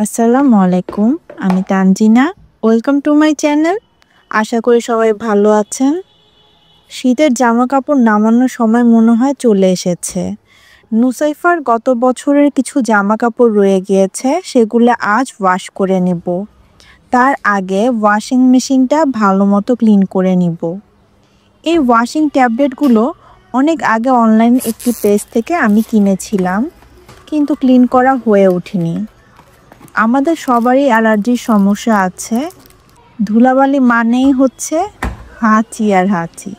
আসসালামু আলাইকুম। আমি Tanzina. Welcome to my channel. আশা করি সবাই ভালো আছেন। শীতের জামাকাপড় নামানোর সময় মনে হয় চলে এসেছে। নুসাইফার গত বছরের কিছু জামাকাপড় রয়ে গিয়েছে, সেগুলো আজ ওয়াশ করে নেব। তার আগে ওয়াশিং মেশিনটা ভালোমতো ক্লিন করে নিব। এই ওয়াশিং ট্যাবলেটগুলো অনেক আগে অনলাইন একটি পেজ থেকে আমি কিনেছিলাম, কিন্তু ক্লিন করা হয়ে ওঠেনি। আমাদের সবারই অ্যালার্জির সমস্যা আছে। ধুলাবালি মানেই হচ্ছে হাঁচি আর হাঁচি।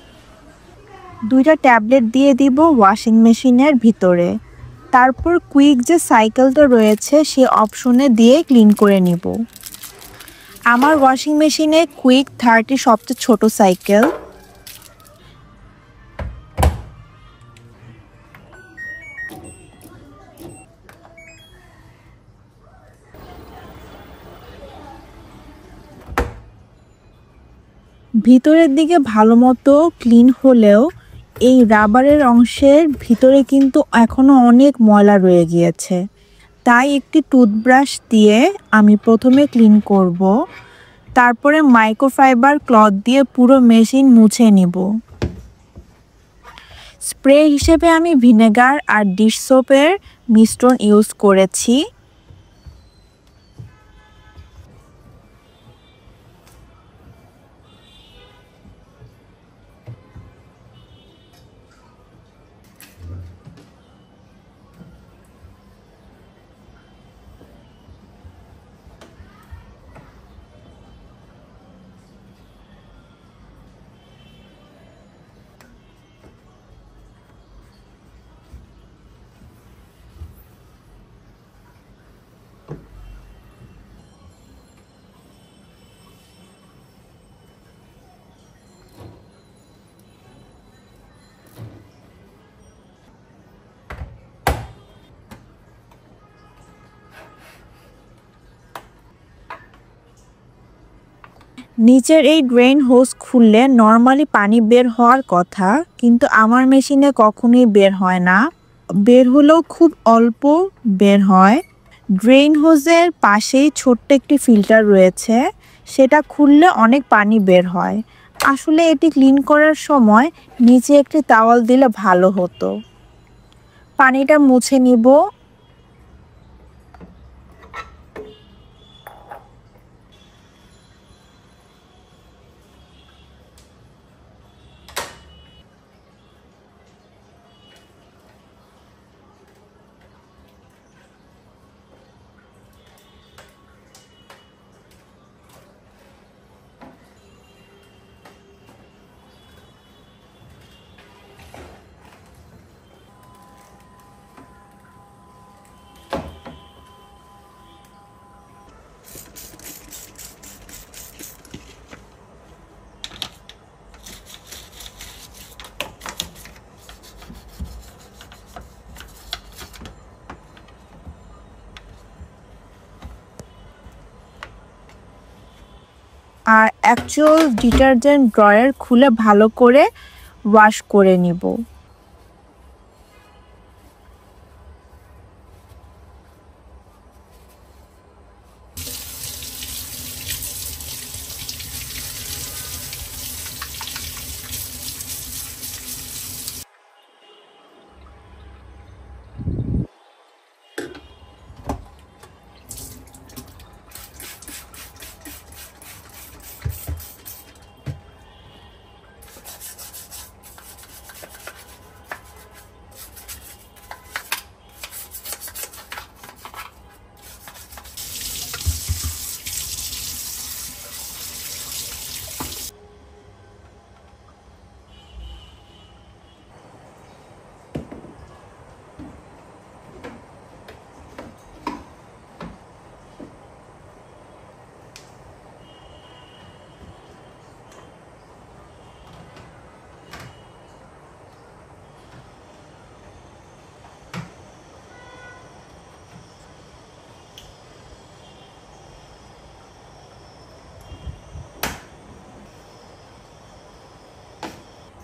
2টা ট্যাবলেট দিয়ে দিব ওয়াশিং মেশিনের ভিতরে। তারপর কুইক যে সাইকেলটা রয়েছে সে অপশনে দিয়ে ক্লিন করে নিব। আমার ওয়াশিং মেশিনে কুইক 30 সবচেয়ে ছোট সাইকেল। ভিতরের দিকে ভালোমতো ক্লিন হলেও এই রাবারের অংশের ভিতরে কিন্তু এখনো অনেক ময়লা রয়ে গিয়েছে। তাই একটি টুথব্রাশ দিয়ে আমি প্রথমে ক্লিন করব, তারপরে মাইক্রোফাইবার ক্লথ দিয়ে পুরো মেশিন মুছে নিব। স্প্রে হিসেবে আমি ভিনেগার আর ডিশ সোপের মিশ্রণ ইউজ করেছি। নিচের এই ড্রেন হোস খুললে নর্মালি পানি বের হওয়ার কথা, কিন্তু আমার মেশিনে কখনোই বের হয় না। বের হলেও খুব অল্প বের হয়। ড্রেন হোসের পাশেই ছোট্ট একটি ফিল্টার রয়েছে, সেটা খুললে অনেক পানি বের হয়। আসলে এটি ক্লিন করার সময় নিচে একটি তাওয়াল দিলে ভালো হতো। পানিটা মুছে নিব। আর অ্যাকচুয়াল ডিটারজেন্ট ড্রয়ার খুলে ভালো করে ওয়াশ করে নিব।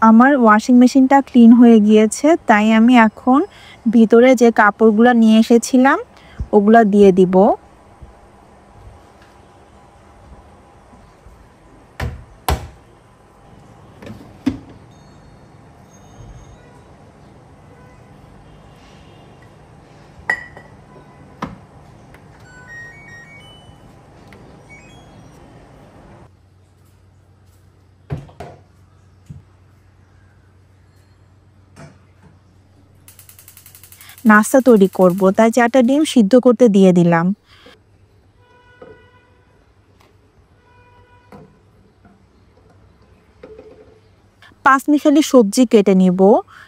আমার ওয়াশিং মেশিনটা ক্লিন হয়ে গিয়েছে, তাই আমি এখন ভিতরে যে কাপড়গুলো নিয়ে এসেছিলাম ওগুলা দিয়ে দিব। নাস্তা তৈরি করব, তাই 4টা ডিম সিদ্ধ করতে দিয়ে দিলাম। পাঁচমিশালি সবজি কেটে নিব।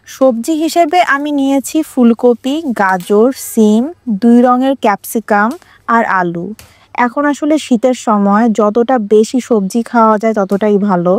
সবজি হিসেবে আমি নিয়েছি ফুলকপি, গাজর, সিম, 2 রঙের ক্যাপসিকাম আর আলু। এখন আসলে শীতের সময় যতটা বেশি সবজি খাওয়া যায় ততটাই ভালো।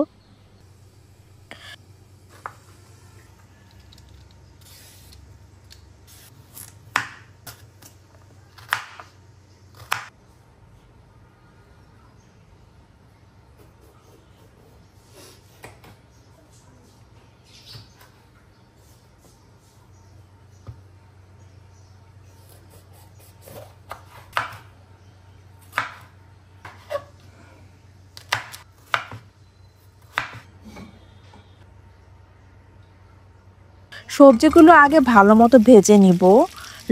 সবজিগুলো আগে ভালো মতো ভেজে নিব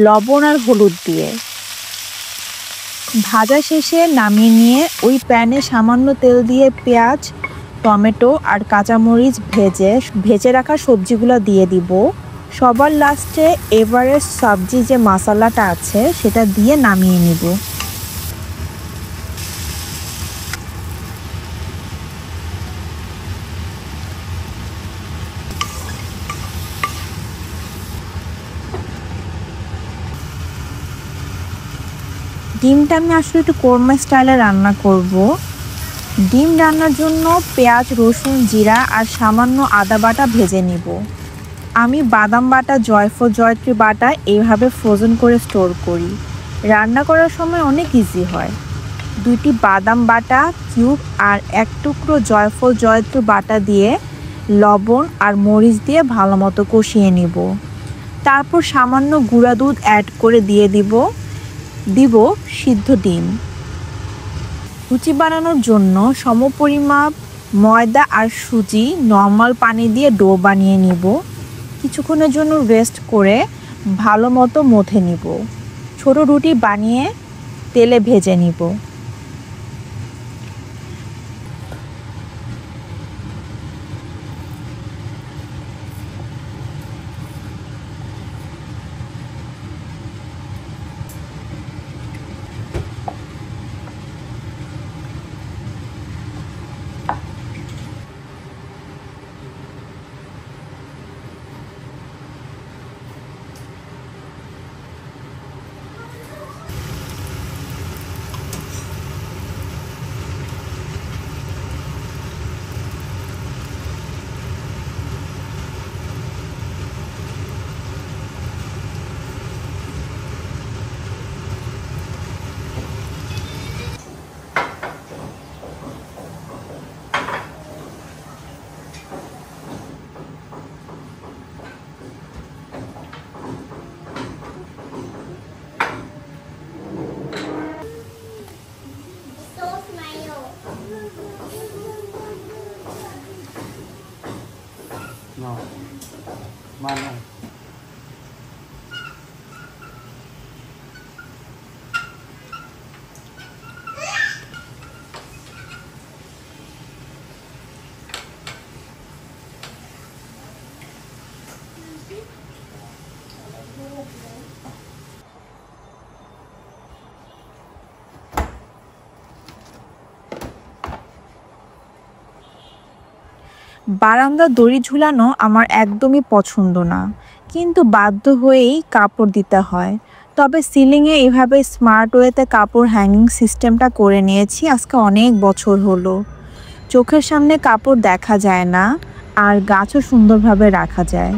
লবণ আর হলুদ দিয়ে। ভাজা শেষে নামিয়ে নিয়ে ওই প্যানে সামান্য তেল দিয়ে পেঁয়াজ, টমেটো আর কাঁচামরিচ ভেজে রাখা সবজিগুলো দিয়ে দিব। সবার লাস্টে এভারেস্ট সবজি যে মশলাটা আছে সেটা দিয়ে নামিয়ে নিব। ডিমটা আমি আসলে একটু কোরমা স্টাইলে রান্না করব। ডিম রান্নার জন্য পেঁয়াজ, রসুন, জিরা আর সামান্য আদা বাটা ভেজে নিব। আমি বাদাম বাটা, জয়ফল, জয়ত্রী বাটা এইভাবে ফ্রোজেন করে স্টোর করি। রান্না করার সময় অনেক ইজি হয়। 2টি বাদাম বাটা কিউব আর 1 টুকরো জয়ফল, জয়ত্রী বাটা দিয়ে লবণ আর মরিচ দিয়ে ভালো মতো কষিয়ে নিব। তারপর সামান্য গুঁড়া দুধ অ্যাড করে দিয়ে দিব সিদ্ধ ডিম। লুচি বানানোর জন্য সমপরিমাপ ময়দা আর সুজি নর্মাল পানি দিয়ে ডো বানিয়ে নিব। কিছুক্ষণের জন্য রেস্ট করে ভালো মতো মথে নিব। ছোট রুটি বানিয়ে তেলে ভেজে নিব। No, mana? বারান্দা দড়ি ঝুলানো আমার একদমই পছন্দ না, কিন্তু বাধ্য হয়েই কাপড় দিতে হয়। তবে সিলিংয়ে এভাবে স্মার্ট ওয়েতে কাপড় হ্যাঙ্গিং সিস্টেমটা করে নিয়েছি আজকে অনেক বছর হলো। চোখের সামনে কাপড় দেখা যায় না আর গাছও সুন্দরভাবে রাখা যায়।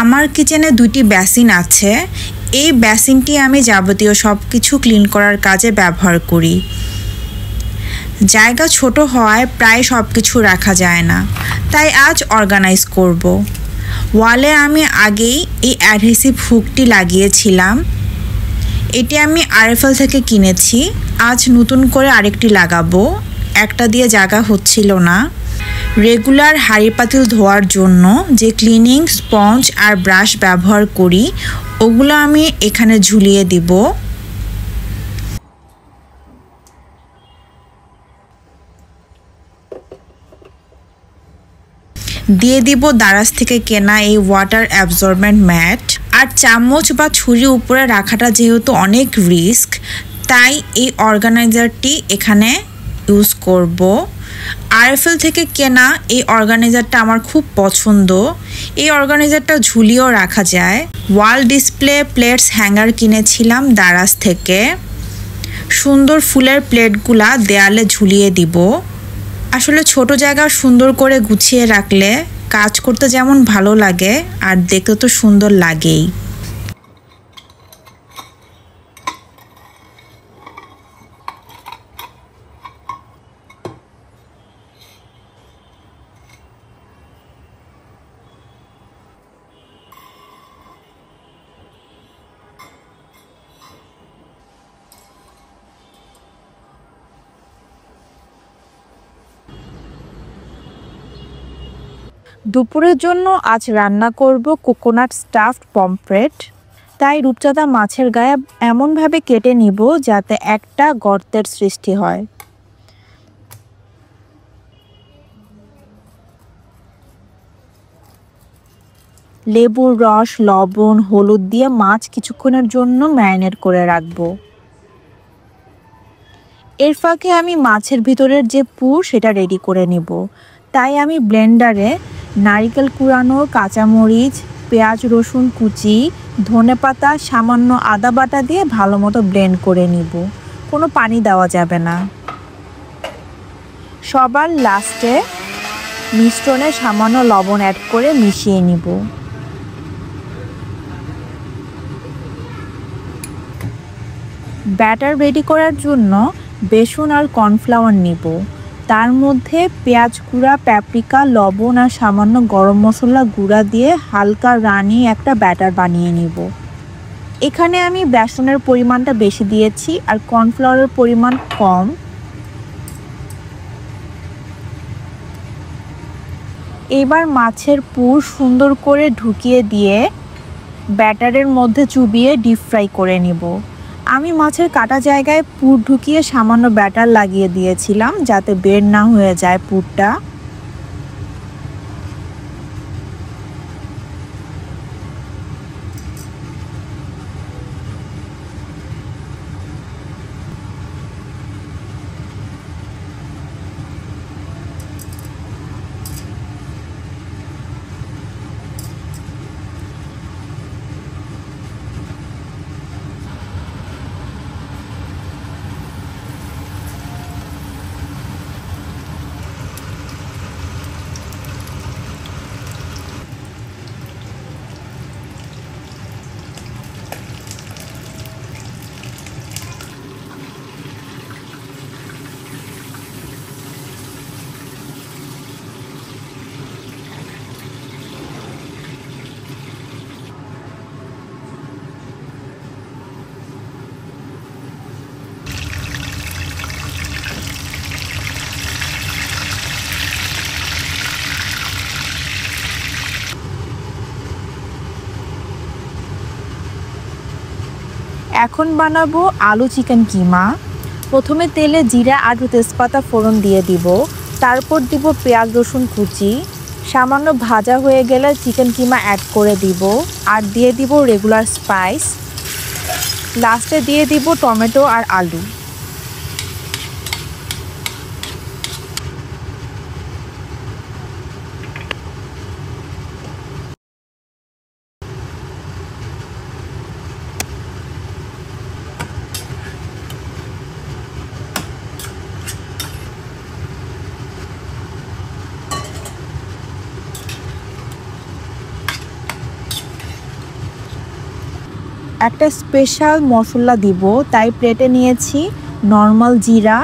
আমার কিচেনে 2টি বেসিন আছে। এই বেসিনটি আমি যাবতীয় সব কিছু ক্লিন করার কাজে ব্যবহার করি। জায়গা ছোট হওয়ায় প্রায় সব কিছু রাখা যায় না, তাই আজ অর্গানাইজ করব। ওয়ালে আমি আগেই এই অ্যাডহেসিভ হুকটি লাগিয়েছিলাম। এটি আমি আরএফএল থেকে কিনেছি। আজ নতুন করে আরেকটি লাগাবো, একটা দিয়ে জায়গা হচ্ছিল না। রেগুলার হাঁড়ি পাতিল ধোয়ার জন্য যে ক্লিনিং স্পঞ্জ আর ব্রাশ ব্যবহার করি ওগুলো আমি এখানে ঝুলিয়ে দিব। দিয়ে দিব দারাজ থেকে কেনা এই ওয়াটার অ্যাবজর্বেন্ট ম্যাট। আর চামচ বা ছুরি উপরে রাখাটা যেহেতু অনেক রিস্ক, তাই এই অর্গানাইজারটি এখানে ইউজ করব। আরএফএল থেকে কেনা এই অর্গানাইজারটা আমার খুব পছন্দ। এই অর্গানাইজারটা ঝুলিয়েও রাখা যায়। ওয়াল ডিসপ্লে প্লেটস হ্যাঙ্গার কিনেছিলাম দারাজ থেকে। সুন্দর ফুলের প্লেটগুলা দেয়ালে ঝুলিয়ে দিব। আসলে ছোট জায়গা সুন্দর করে গুছিয়ে রাখলে কাজ করতে যেমন ভালো লাগে আর দেখতে তো সুন্দর লাগেই। দুপুরের জন্য আজ রান্না করব কোকোনাট স্টাফড পমফ্রেট। তাই রূপচাঁদা মাছের গায়ে এমনভাবে কেটে নিব যাতে একটা গর্তের সৃষ্টি হয়। লেবুর রস, লবণ, হলুদ দিয়ে মাছ কিছুক্ষণের জন্য ম্যারিনেট করে রাখবো। এর ফাঁকে আমি মাছের ভিতরের যে পুর সেটা রেডি করে নিব। তাই আমি ব্লেন্ডারে নারকেল কুড়ানো, কাঁচামরিচ, পেঁয়াজ রসুন কুচি, ধনেপাতা, সামান্য আদা বাটা দিয়ে ভালো মতো ব্লেন্ড করে নিব। কোনো পানি দেওয়া যাবে না। সবার লাস্টে মিশ্রণে সামান্য লবণ অ্যাড করে মিশিয়ে নিব। ব্যাটার রেডি করার জন্য বেসন আর কর্নফ্লাওয়ার নিব। তার মধ্যে পেঁয়াজ গুঁড়া, প্যাপ্রিকা, লবণ আর সামান্য গরম মশলা গুঁড়া দিয়ে হালকা রানি একটা ব্যাটার বানিয়ে নিব। এখানে আমি বেসনের পরিমাণটা বেশি দিয়েছি আর কর্নফ্লাওয়ারের পরিমাণ কম। এবার মাছের পুর সুন্দর করে ঢুকিয়ে দিয়ে ব্যাটারের মধ্যে চুবিয়ে ডিপ ফ্রাই করে নিব। আমি মাছের কাটা জায়গায় পুর ঢুকিয়ে সামান্য ব্যাটার লাগিয়ে দিয়েছিলাম যাতে বের না হয়ে যায় পুরটা। এখন বানাবো আলু চিকেন কিমা। প্রথমে তেলে জিরা আর তেজপাতা ফোড়ন দিয়ে দিব। তারপর দিব পেঁয়াজ রসুন কুচি। সামান্য ভাজা হয়ে গেলে চিকেন কিমা অ্যাড করে দিব আর দিয়ে দিব রেগুলার স্পাইস। লাস্টে দিয়ে দিব টমেটো আর আলু। একটা স্পেশাল মশলা দিব, তাই প্লেটে নিয়েছি নর্মাল জিরা,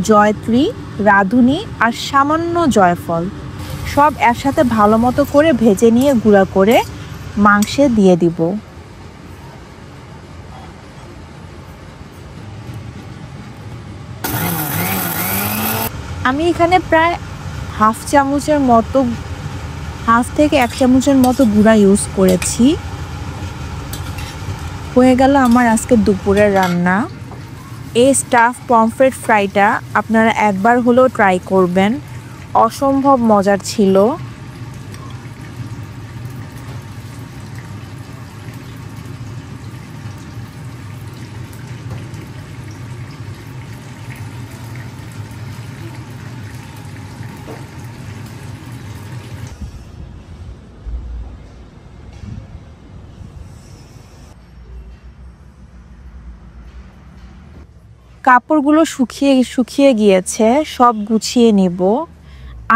জয়ত্রী, রাঁধুনি আর সামান্য জয়ফল। সব একসাথে ভালো মতো করে ভেজে নিয়ে গুঁড়া করে মাংসে দিয়ে দিব। আমি এখানে প্রায় হাফ থেকে 1 চামচের মতো গুঁড়া ইউজ করেছি। হয়ে গেল আমার আজকে দুপুরের রান্না। এই স্টাফ পমফ্রেট ফ্রাইটা আপনারা একবার হলেও ট্রাই করবেন, অসম্ভব মজার ছিল। কাপড়গুলো শুকিয়ে গিয়েছে, সব গুছিয়ে নিব।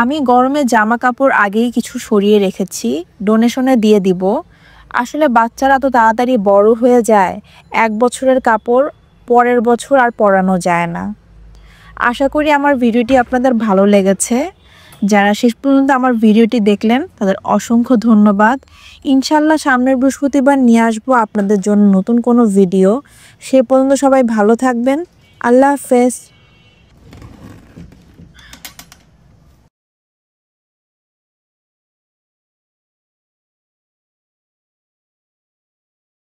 আমি গরমে জামা কাপড় আগেই কিছু সরিয়ে রেখেছি, ডোনেশনে দিয়ে দিব। আসলে বাচ্চারা তো তাড়াতাড়ি বড় হয়ে যায়, 1 বছরের কাপড় পরের বছর আর পরানো যায় না। আশা করি আমার ভিডিওটি আপনাদের ভালো লেগেছে। যারা শেষ পর্যন্ত আমার ভিডিওটি দেখলেন তাদের অসংখ্য ধন্যবাদ। ইনশাল্লাহ সামনের বৃহস্পতিবার নিয়ে আসবো আপনাদের জন্য নতুন কোনো ভিডিও। সে পর্যন্ত সবাই ভালো থাকবেন। আল্লাহ হাফেজ।